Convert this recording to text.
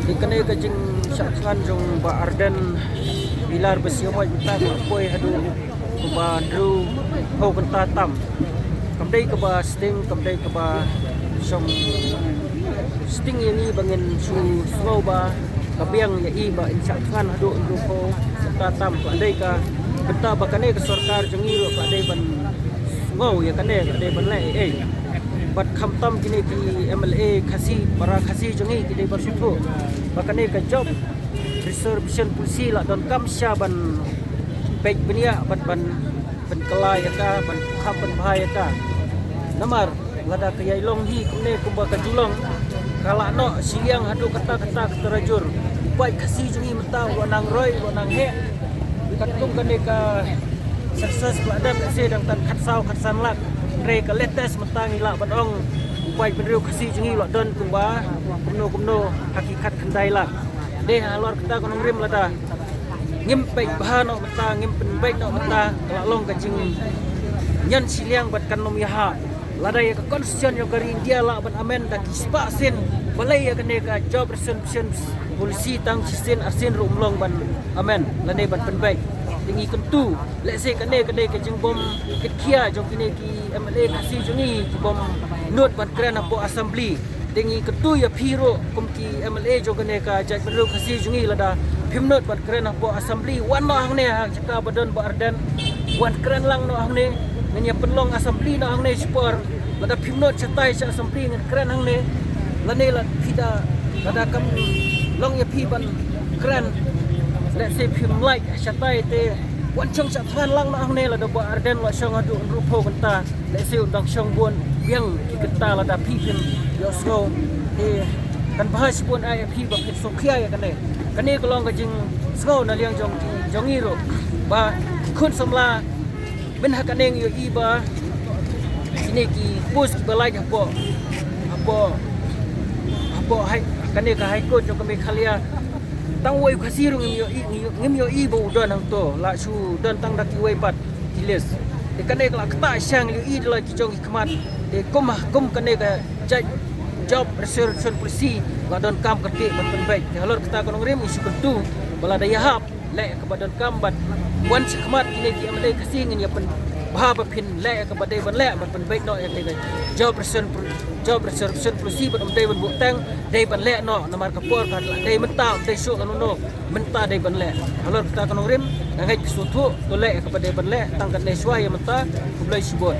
Ikanay kajing syaksan jong ba Arden bilar besiamai kita poi hadu ba Andrew ho kenta tam kamdai ke ba sting kamdai ke ba som sting ini bangin su slow ba kabiang ya i ba syaksan hadu Andrew ho kenta tam kamdai ka kenta ba kanai ke sarkar jong iro kamdai ban ngau ya kanai ban lai bat kham tam kini ki MLA khasi para khasi jongi kini bersutu bakane ka job reservation polisi la don kam sya ban pek benia ban kelai ka ban kham ban bahaya ka namar lada ka yai long hi kumne kumba ka julong kala no siang hadu kata terajur pai khasi jongi mata wanang roi wanang he katung kane ka sukses badan sedang tan khatsau khatsan lak re ka letes matang ila badong upai penriu kasi jengi lo don kumba kumno hakikat kendai la de halor kita konong rim lada ngim pek bahano mata ngim penbaik no mata kala long ka jing nyan siliang bat kan nom yaha lada ya ka konstitusi yo kari India la ban amen da kispa sin balai ya kane ka job reservation polisi tang sisin asin rumlong ban amen lane ban penbaik tinggi kentu let's say kane ke jeng bom kia jong kini ki MLA kasih jongi ki bom not ban kran apo assembly tinggi kentu ya phiro kum ki MLA jong kane ka jaj beru kasih jongi lada phim not ban kran apo assembly wan no hang ne jaka badan ba Arden wan kran lang no hang ne ngnya penlong assembly no hang ne spor lada phim not chatai cha assembly ngan kran hang ne lane la phida lada kam long ya phi ban kran let's say phim like chatai te wan chong cha than lang na ang ne la do ba Arden la chong adu rupo kanta let's say undang chong bon biang ki kanta la da phi phim yo so te kan bahas pun ai phi ba phim sokhia ya kane ko long ka jing so na liang jong iro ba khun samla ben hakaneng yo i ba sini ki pus ki balai apo hai kane ka hai ko jong kami khalia tang woi khasiru ngim yo i bo don hang to la su don tang dak woi pat kiles de kane la kta sang yo i la ki jong khmat de kom kane ka jaj job reservation polisi la don kam kate ban baik de halor kta konong rem isu kentu bala daya hap le ke badan kam bat wan khmat kine ki amle khasing ngin ya pen bah ba phin le ke badai ban le ban baik no ya te job reservation polisi ban dai ban bu tang dai ban le no namar kapor kan dai menta dai su kan no menta dai ban le halor kita kan rim ngai sutu to le ke badai ban le tang kan dai swai menta kublai sibot